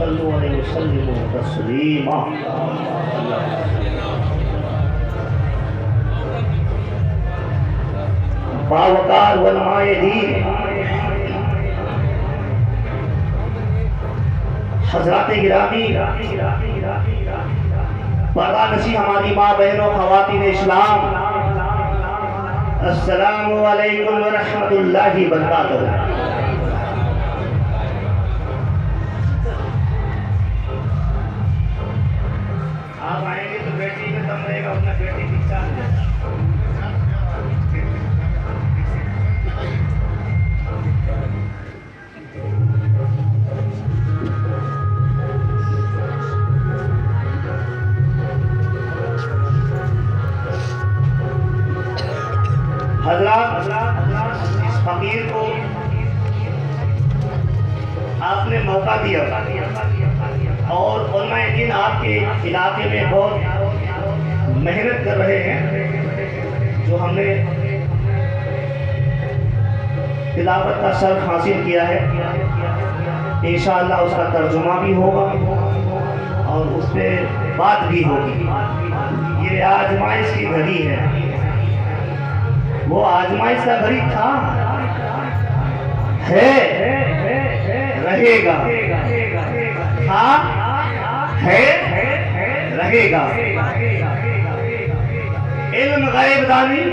صلوا علیہ وسلم تسلیما. باوقار علماء دین حضرات گرامی، پردہ نشی ہماری ماں بہنوں خواتین اسلام، السلام علیکم ورحمۃ اللہ وبرکاتہ. آپ آئیں گے تو بیٹی میں دم رہے گا، اپنا بیٹی کی چاند ہے. حضرات، اس فقیر کو آپ نے موقع دیا اور علماء دین آپ کے علاقے میں بہت محنت کر رہے ہیں. جو ہم نے تلاوت کا شرف حاصل کیا ہے، انشاءاللہ اس کا ترجمہ بھی ہوگا اور اس پہ بات بھی ہوگی. یہ آزمائش کی گھڑی ہے، وہ آزمائش کا گھڑی تھا، ہے، رہے گا، تھا، ہے، رہے گا. علم غیب دانی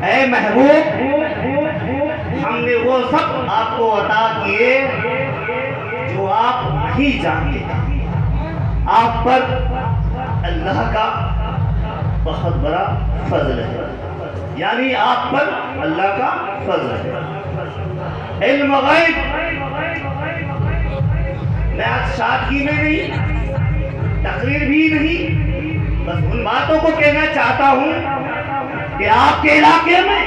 اے محبوب، ہم نے وہ سب آپ کو عطا کیے جو آپ نہیں جانتے. آپ پر اللہ کا بہت بڑا فضل ہے، یعنی آپ پر اللہ کا فضل ہے. علم غیب میں آج سادگی میں نہیں، تقریر بھی نہیں، بس ان باتوں کو کہنا چاہتا ہوں کہ آپ کے علاقے میں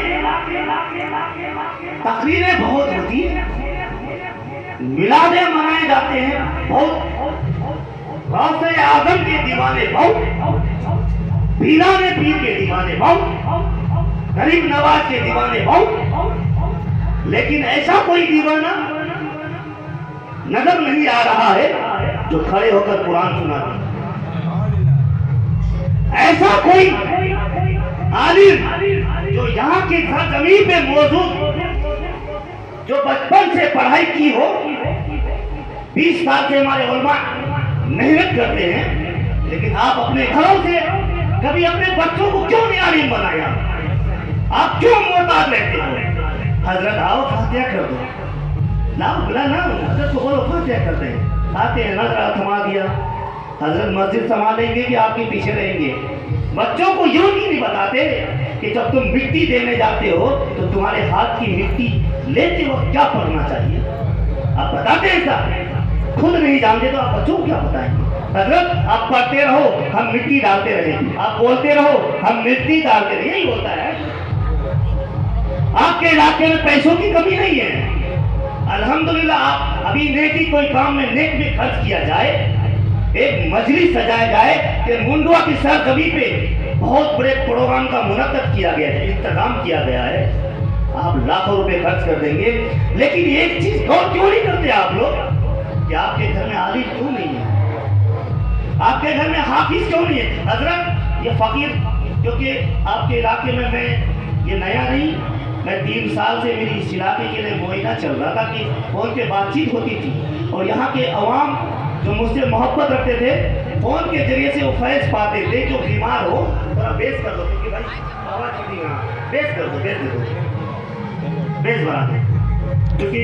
تقریریں بہت ہوتی ہیں، میلادیں منائے جاتے ہیں بہت، غوث اعظم کے دیوانے بہت، پیران پیر کے دیوانے بہت، غریب نواز کے دیوانے بہت، لیکن ایسا کوئی دیوانہ نظر نہیں آ رہا ہے جو کھڑے ہو کر قرآن سنا دے. ایسا کوئی عالم جو یہاں کی سرزمین پہ موجود، جو بچپن سے پڑھائی کی ہو. 20 سال سے ہمارے علماء محنت کرتے ہیں، لیکن آپ اپنے گھروں سے کبھی اپنے بچوں کو کیوں نہیں عالم بنایا؟ آپ کیوں محتاج لیتے ہو؟ حضرت آؤ فاتحہ کر دو، لاؤ بلا نا، حضرت کو بولو فاتحہ کرتے ہیں. آتے ہیں نظر تھما دیا، حضرت مسجد سنبھالیں گے کہ آپ کے پیچھے رہیں گے. بچوں کو یوں نہیں بتاتے کہ جب تم مٹی دینے جاتے ہو تو تمہارے ہاتھ کی مٹی لیتے وقت کیا پڑھنا چاہیے. آپ بتاتے ہیں ایسا، خود نہیں جانتے تو آپ بچوں کو کیا بتائیں گے؟ حضرت آپ پڑھتے رہو، ہم مٹی ڈالتے رہیں، آپ بولتے رہو، ہم مٹی ڈالتے رہیں. یہی ہوتا ہے. آپ کے علاقے میں پیسوں کی کمی نہیں ہے، الحمدللہ. آپ ابھی نیکی کوئی کام میں نیک میں خرچ کیا جائے، ایک مجلس سجایا جائے کہ منڈوا کی سرزمین پہ بہت بڑے پروگرام کا منعقد کیا گیا ہے، انتظام کیا گیا ہے، آپ لاکھوں روپے خرچ کر دیں گے. لیکن ایک چیز غور کیوں نہیں کرتے آپ لوگ کہ آپ کے گھر میں عالم کیوں نہیں ہے، آپ کے گھر میں حافظ کیوں نہیں ہے؟ حضرت یہ فقیر، کیونکہ آپ کے علاقے میں یہ نیا نہیں، میں 3 سال سے میری اس علاقے کے لیے معائنہ چل رہا تھا کہ فون پہ بات چیت ہوتی تھی، اور یہاں کے عوام جو مجھ سے محبت رکھتے تھے فون کے ذریعے سے وہ فیض پاتے تھے. جو بیمار ہو ذرا بیس کر دو، کیونکہ بھائی آواز نہیں آ، بیس کر دو، بیس دے دو، بیس بنا دیں، کیونکہ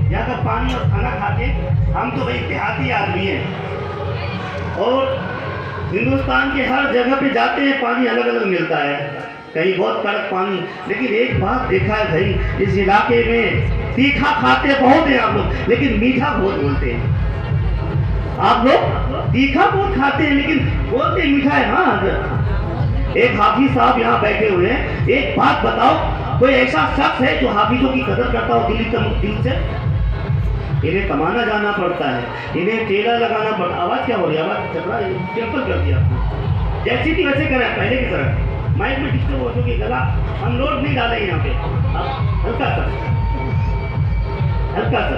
یہاں کا پانی اور کھانا کھا کے ہم تو بھائی دیہاتی آدمی ہیں، اور ہندوستان کے ہر جگہ پہ جاتے ہیں پانی الگ الگ ملتا ہے، کہیں بہت کڑک پانی. لیکن ایک بات دیکھا ہے بھائی، اس علاقے میں تیکھا کھاتے بہت ہیں آپ لوگ، لیکن میٹھا بہت بولتے ہیں. آپ لوگ تیکھا بہت کھاتے ہیں لیکن بولتے میٹھا ہے. ہاں، ایک حافظ صاحب یہاں بیٹھے ہوئے ہیں. ایک بات بتاؤ، کوئی ایسا شخص ہے جو حافظوں کی قدر کرتا ہو دل سے؟ انہیں کمانا جانا پڑتا ہے، انہیں ٹیلا لگانا پڑتا. آواز کیا ہو رہی ہے؟ آواز چکرا سمپل کر دیا آپ نے. جیسی تھی ویسے کریں پہلے کی طرح. مائک میں ڈسٹرب ہو چکی گلا، ہم لوڈ نہیں ڈالیں یہاں پہ. ہلکا سا، ہلکا سا.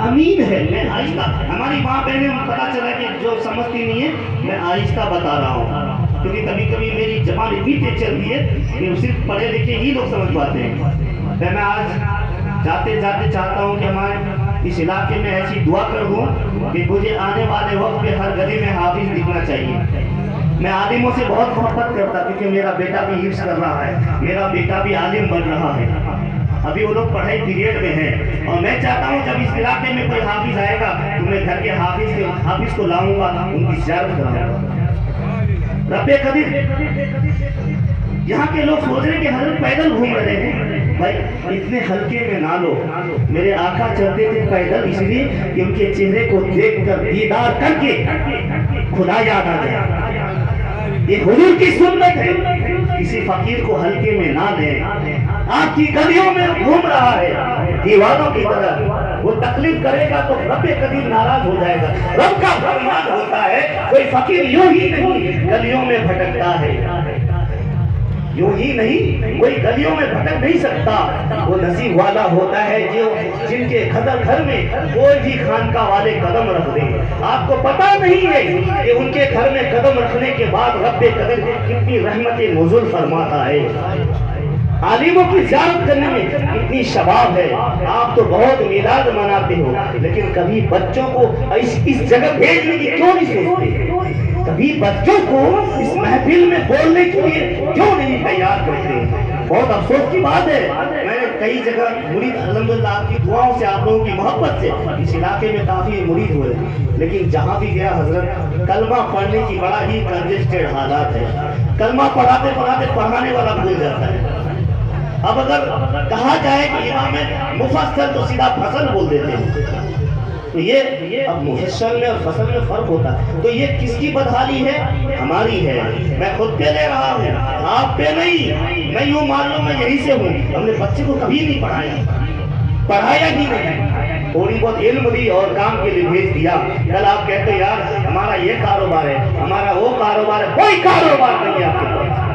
امین ہے. میں آہستہ, ہماری ماں بہنیں پتا چلا کہ جو سمجھتی نہیں ہے میں آہستہ بتا رہا ہوں, کیونکہ کبھی کبھی میری زبان اتنی تیز چلتی ہے کہ صرف پڑھے لکھے ہی لوگ سمجھ پاتے ہیں. میں آج جاتے جاتے چاہتا ہوں کہ ہمارے اس علاقے میں ایسی دعا کر دوں کہ مجھے آنے والے وقت میں ہر گلی میں حافظ دکھنا چاہیے. میں عالموں سے بہت محبت کرتا, کیونکہ میرا بیٹا بھی حفظ کر رہا ہے, میرا بیٹا بھی عالم بن رہا ہے. ابھی وہ لوگ پڑھائی پیریڈ میں ہیں, اور میں چاہتا ہوں جب اس علاقے میں کوئی حافظ آئے گا تو میں گھر کے حافظ کو لاؤں گا, ان کی زیارت کراؤں گا. رب قدیر, یہاں کے لوگ سوچ رہے ہیں کہ حضرت پیدل گھوم رہے ہیں. بھائی اتنے ہلکے میں نہ لو. میرے آقا چلتے تھے پیدل اس لیے کہ ان کے چہرے کو دیکھ کر دیدار کر کے خدا یاد آ جائے. یہ حضور کی سنت ہے. کسی فقیر کو ہلکے میں نہ لیں. آپ کی گلیوں میں گھوم رہا ہے دیوانوں کی طرح, وہ تکلیف کرے گا تو رب قدیر ناراض ہو جائے گا. رب کا فرمان ہوتا ہے کوئی فقیر یوں ہی نہیں گلیوں میں بھٹکتا ہے, یوں ہی نہیں کوئی گلیوں میں بھٹک نہیں سکتا. وہ نصیب والا ہوتا ہے جو جن کے گھر میں کوئی بھی خانقاہ والے قدم رکھ دیں. آپ کو پتا نہیں ہے کہ ان کے گھر میں قدم رکھنے کے بعد رب قدر کتنی رحمت نزول فرماتا ہے. عالموں کی زیارت کرنے میں اتنی شباب ہے. آپ تو بہت میلاد مناتے ہو, لیکن کبھی بچوں کو اس جگہ بھیجنے کی کیوں نہیں سوچتے؟ کبھی بچوں کو اس محفل میں بولنے کے لیے کیوں نہیں تیار کرتے؟ بہت افسوس کی بات ہے. میں کئی جگہ مرید, الحمدللہ آپ کی دعاؤں سے, آپ لوگوں کی محبت سے اس علاقے میں کافی مرید ہوئے, لیکن جہاں بھی گیا حضرت کلمہ پڑھنے کی بڑا ہی کنجسٹڈ حالات ہے. کلمہ پڑھاتے پڑھاتے پڑھانے والا بھول جاتا ہے. اب اگر کہا جائے کہ امام مفصل تو سیدھا فصل بول دیتے ہیں. تو یہ اب مفصل میں اور فصل میں فرق ہوتا ہے. تو یہ کس کی بدحالی ہے؟ ہماری ہے. میں خود پہ لے رہا ہوں, آپ پہ نہیں. میں یوں مان لوں میں یہی سے ہوں. ہم نے بچے کو کبھی نہیں پڑھایا ہی نہیں. تھوڑی بہت علم دی اور کام کے لیے بھیج دیا. کل آپ کہتے یار ہمارا یہ کاروبار ہے, ہمارا وہ کاروبار ہے. کوئی کاروبار نہیں ہے آپ کے پاس.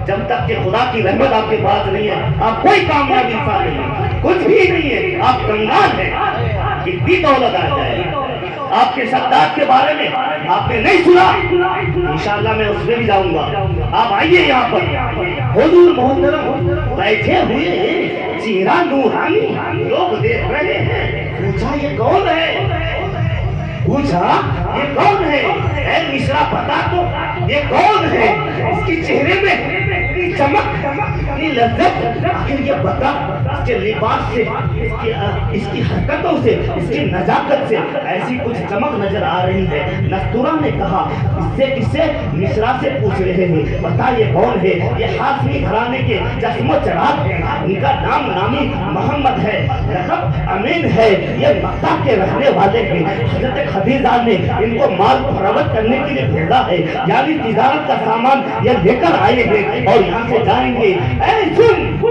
جب تک کہ خدا کی رحمت آپ کے پاس نہیں ہے آپ کوئی کامیاب انسان نہیں ہے, کچھ بھی نہیں ہے. آپ کنگال ہیں. کتنی دولت آ جائے. آپ کے سردار کے بارے میں آپ نے نہیں سنا, انشاءاللہ میں اس میں بھی جاؤں گا. آپ آئیے یہاں پر, حضور محترم بیٹھے ہوئے ہیں, چہرہ نورانی, لوگ دیکھ رہے ہیں. پوچھا یہ کون ہے؟ پوچھا یہ کون ہے؟ اے مصرا بتا تو یہ کون ہے؟ اس کے چہرے میں اتنی چمک, اتنی لذت. آخر یہ بتا, اس کے لباس سے, اس کی حرکتوں سے, اس کی نزاکت سے ایسی کچھ چمک نظر آ رہی ہے. نستورہ نے کہا اس سے کسے؟ مصرا سے پوچھ رہے ہیں, بتا یہ کون ہے؟ یہ ہاشمی گھرانے کے چشم و چراغ ہیں. ان کا نام نامی محمد ہے, لقب امین ہے. یہ مکہ کے رہنے والے ہیں. حضرت خدیجہ نے ان کو مال فروخت کرنے کے لیے بھیجا ہے, یعنی تجارت کا سامان یہ لے کر آئے ہیں اور یہاں سے جائیں گے. اے سن,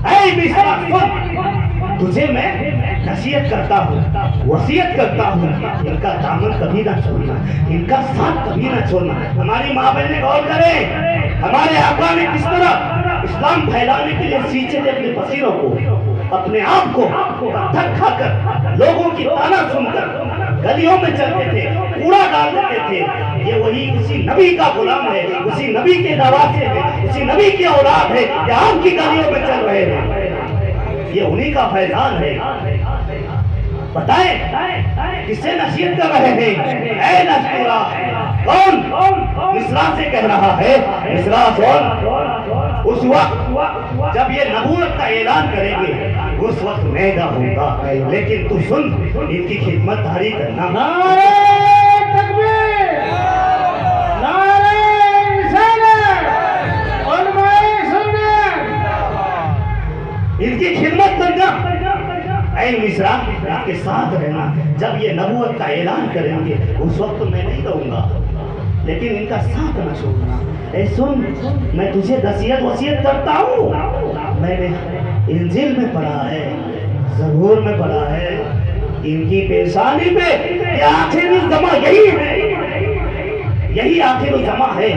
اے مصرا سن, تجھے میں نصیحت کرتا ہوں, وصیت کرتا ہوں, ان کا دامن کبھی نہ چھوڑنا, ان کا ساتھ کبھی نہ چھوڑنا. ہماری ماں بہنیں غور کریں, ہمارے آقا نے کس طرح اسلام پھیلانے کے لیے سینچے تھے اپنے بصیروں کو, اپنے آپ کو پتھر کھا کر, لوگوں کی تانا سن کر گلیوں میں چلتے تھے, کوڑا ڈال دیتے تھے. یہ وہی اسی نبی کا غلام ہے, اسی نبی کے نواسے ہیں, اسی نبی کی اولاد ہے کہ آپ کی گلیوں میں چل رہے ہیں. یہ انہی کا فیضان ہے. بتائیں کس سے نصیحت کر رہے ہیں؟ اے نستورہ, کون مصرا سے کہہ رہا ہے؟ مصرا کون؟ اس وقت جب یہ نبوت کا اعلان کریں گے اس وقت میں نہ ہوں گا, لیکن تو سن, ان کی خدمت داری کرنا. نعرہ تکبیر, نعرہ رسالت, علماء سنت, ان کی خدمت کرنا. اے مصرا ان کے ساتھ رہنا. جب یہ نبوت کا اعلان کریں گے اس وقت میں نہیں رہوں گا, لیکن ان کا ساتھ نہ چھوڑنا. اے سن, میں تجھے نصیحت وصیت کرتا ہوں. میں نے انجیل میں پڑھا ہے, زبور میں پڑھا ہے, ان کی پیشانی پہ یہ آخری جمع یہی ہے, یہی آخری جمع ہے.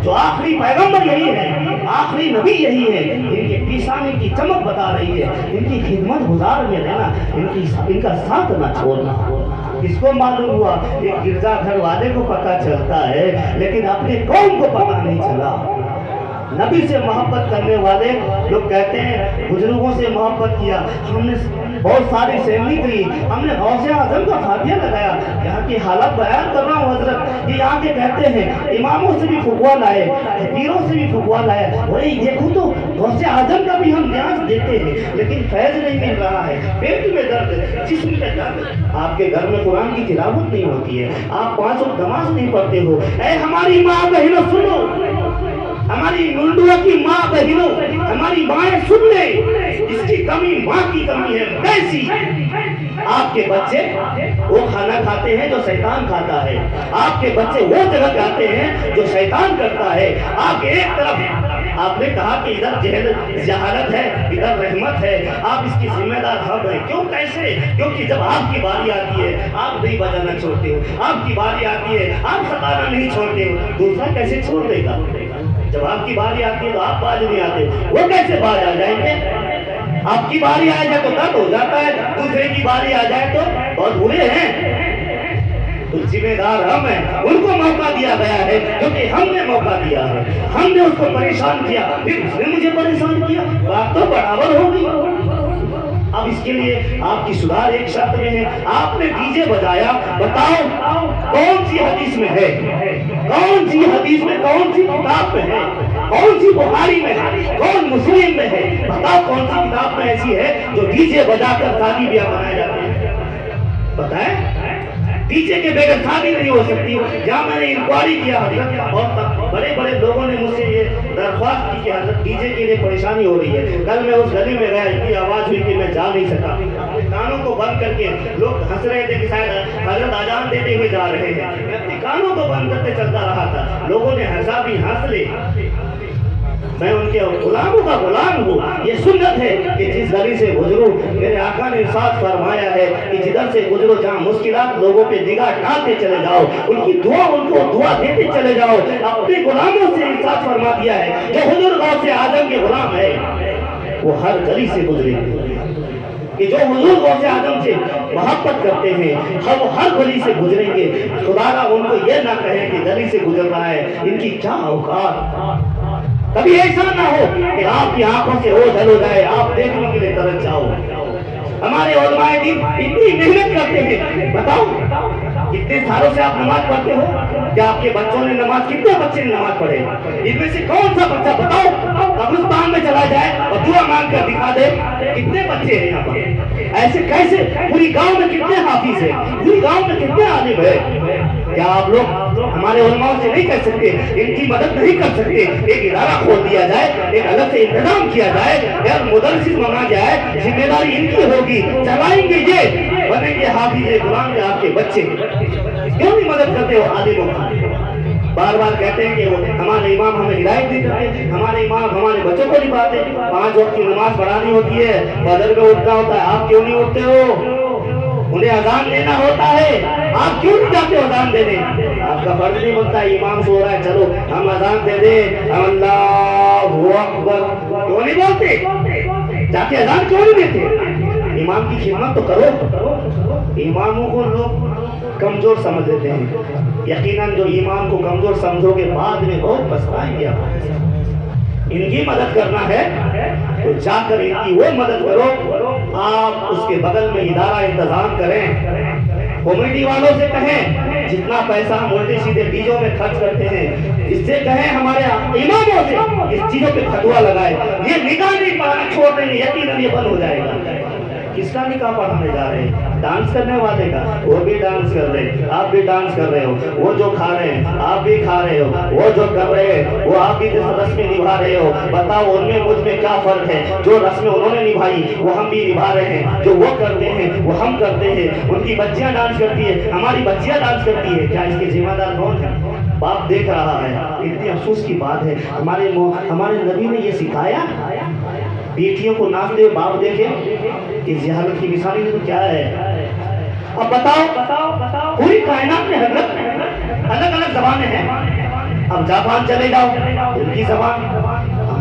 جو آخری پیغمبر یہی ہے, آخری نبی یہی ہے، ان کے پیشانی کی چمک بتا رہی ہے، ان کی خدمت گزار میں رہنا، ان کا ساتھ نہ چھوڑنا۔ اس کو معلوم ہوا ایک گرجا گھر والے کو پتہ چلتا ہے لیکن اپنے قوم کو پتہ نہیں چلا۔ نبی سے محبت کرنے والے لوگ کہتے ہیں بزرگوں سے محبت کیا، ہم نے بہت ساری سیلی کی، ہم نے غوث اعظم کا فاتحہ لگایا۔ یہاں کی حالت بیان کر رہا ہوں حضرت، یہ یہاں کے کہتے ہیں اماموں سے بھی فتوا لائے، پیروں سے بھی فتوا لائے، وہی دیکھو تو غوث اعظم کا بھی ہم نیاز دیتے ہیں لیکن فیض نہیں مل رہا ہے، پیٹ میں درد، جسم میں درد۔ آپ کے گھر میں قرآن کی تلاوت نہیں ہوتی ہے، آپ 5 وقت نماز نہیں پڑھتے ہو۔ اے ہماری ماں بہنوں سنو، ہماری منڈوا کی ماں بہنوں، ہماری مائیں سن لیں، اس کی کمی ماں کی کمی ہے۔ کیسی؟ آپ کے بچے وہ کھانا کھاتے ہیں جو شیطان کھاتا ہے، آپ کے بچے وہ جگہ جاتے ہیں جو شیطان کرتا ہے۔ آپ ایک طرف آپ نے کہا کہ ادھر جہالت ہے، ادھر رحمت ہے، آپ اس کی ذمہ دار ہم ہیں۔ کیوں کیسے؟ کیونکہ جب آپ کی باری آتی ہے آپ نہیں بجانا چھوڑتے ہو، آپ کی باری آتی ہے آپ ستانا نہیں چھوڑتے ہو، دوسرا کیسے چھوڑ دے گا؟ جب آپ کی باری آتی ہے تو آپ باز نہیں آتے، وہ کیسے باز آ جائیں گے؟ آپ کی باری آ جائے تو درد ہو جاتا ہے، دوسرے کی باری آ جائے تو بہت برے ہیں۔ تو ذمہ دار ہم ہیں، ان کو موقع دیا گیا ہے کیونکہ ہم نے موقع دیا ہے، ہم نے اس کو پریشان کیا، پھر اس نے مجھے پریشان کیا، بات تو برابر ہوگی۔ اب اس کے لیے آپ کی سدھار ایک شرط میں ہے، آپ نے ڈی جے بجایا، بتاؤ کون سی حدیث میں ہے، کون سی حدیث میں، کون سی کتاب میں ہے، کون سی بخاری میں ہے، کون مسلم میں ہے، بتاؤ کون سی کتاب میں ایسی ہے جو ڈی جے بجا کر شادی بیاہ منائے جاتے ہیں؟ بتائیں، ڈی جے کے بغیر شادی نہیں ہو سکتی۔ جہاں میں نے انکوائری کیا حضرت، اور بڑے بڑے لوگوں نے مجھ سے یہ درخواست کی کہ حضرت ڈی جے کے لیے پریشانی ہو رہی ہے۔ کل میں اس گلی میں گیا، اتنی آواز ہوئی کہ میں جا نہیں سکا، اپنے کانوں کو بند کر کے لوگ ہنس رہے تھے کہ شاید حضرت اذان دیتے ہوئے جا رہے ہیں، میں اپنے کانوں کو بند کرتے چلتا رہا تھا، لوگوں نے ہنسا بھی ہنس لے، میں ان کے غلاموں کا غلام ہوں۔ یہ سنت ہے کہ جس گلی سے گزرو، میرے آقا نے ارشاد فرمایا ہے کہ جدھر سے گزرو جہاں مشکلات لوگوں پہ نگاہ ڈالتے چلے جاؤ، ان کی دعا ان کو دعا دیتے چلے جاؤ۔ اپنے غلاموں سے ارشاد فرما دیا ہے جو حضور غوث اعظم کے غلام ہے وہ ہر گلی سے گزرے، کہ جو حضور غوث اعظم سے محبت کرتے ہیں ہم ہر گلی سے گزریں گے۔ خدا را ان کو یہ نہ کہیں کہ گلی سے گزر رہا ہے، ان کی کیا اوقات۔ کبھی ایسا نہ ہو کہ آپ کی آنکھوں سے اوجھل ہو جائے، آپ دیکھنے کے لیے ترس جاؤ۔ ہمارے علماء دین اتنی محنت کرتے ہیں، بتاؤ کتنے سالوں سے آپ نماز پڑھتے ہو؟ کیا آپ کے بچوں نے نماز، کتنے بچے نے نماز پڑھے؟ ان میں سے کون سا بچہ بتاؤ قبرستان میں چلا جائے اور دعا مانگ کر دکھا دے؟ کتنے بچے ہیں یہاں پر؟ ایسے کیسے؟ پوری گاؤں میں کتنے حافظ ہیں، پوری گاؤں میں کتنے عالم ہیں؟ کیا آپ لوگ ہمارے علماء سے نہیں کہہ سکتے، ان کی مدد نہیں کر سکتے؟ ایک ادارہ کھول دیا جائے، ایک الگ سے انتظام کیا جائے، یا مدرس منگا جائے، ذمہ داری ان کی ہوگی، چلائیں گے، یہ بنیں گے حافظ قرآن کے آپ کے بچے۔ کیوں نہیں مدد کرتے ہو عالموں کی؟ بار بار کہتے ہیں کہ ہمارے امام ہمیں ہدایت نہیں کرتے، ہمارے امام ہمارے بچوں کو نہیں پڑھاتے۔ 5 وقت کی نماز پڑھانی ہوتی ہے، فجر میں اٹھنا ہوتا ہے، آپ کیوں نہیں اٹھتے ہو؟ انہیں اذان دینا ہوتا ہے، آپ کیوں نہیں جاتے اذان دینے؟ آپ کا فرض نہیں بنتا ہے، امام سو رہا ہے چلو ہم اذان دے دیں، اللہ اکبر، کیوں نہیں بولتے؟ جا کے اذان کیوں نہیں دیتے؟ امام کی خدمت تو کرو۔ اماموں کو لوگ کمزور سمجھ لیتے ہیں، یقیناً جو ایمان کو کمزور سمجھو گے بعد میں بہت پچھتائیں گے۔ ان کی مدد کرنا ہے تو جا کر ان کی وہ مدد کرو۔ آپ اس کے بغل میں ادارہ انتظام کریں، کمیٹی والوں سے کہیں جتنا پیسہ ہم الٹی سیدھے بیجوں میں خرچ کرتے ہیں، اس سے کہیں ہمارے اماموں سے اس چیزوں پہ فتوا لگائے۔ یہ نکاح نہیں پڑھانا چھوڑ دیں گے، یقیناً یہ بند ہو جائے گا۔ کس کا نکاح پڑھانے جا رہے ہیں؟ ڈانس کرنے والے کا، وہ بھی ڈانس کر رہے ہیں، آپ بھی ڈانس کر رہے ہو، وہ جو کھا رہے ہیں آپ بھی کھا رہے ہو، وہ جو کر رہے ہیں وہ آپ بھی رسمیں نبھا رہے ہو۔ بتاؤ ان میں مجھ میں کیا فرق ہے؟ جو رسمیں انہوں نے نبھائی وہ ہم بھی نبھا رہے ہیں، جو وہ کرتے ہیں وہ ہم کرتے ہیں۔ ان کی بچیاں ڈانس کرتی ہے، ہماری بچیاں ڈانس کرتی ہے، کیا اس کے ذمہ دار کون ہے؟ باپ دیکھ رہا ہے۔ اتنی افسوس کی بات ہے، ہمارے نبی نے یہ سکھایا؟ بیٹیوں کو ناچتے ہوئے باپ دیکھے کہ جہالت کی مثالی تو کیا ہے؟ اب بتاؤ پوری کائنات میں حضرت الگ الگ زبانیں ہیں۔ اب جاپان چلے جاؤ، ان کی زبان،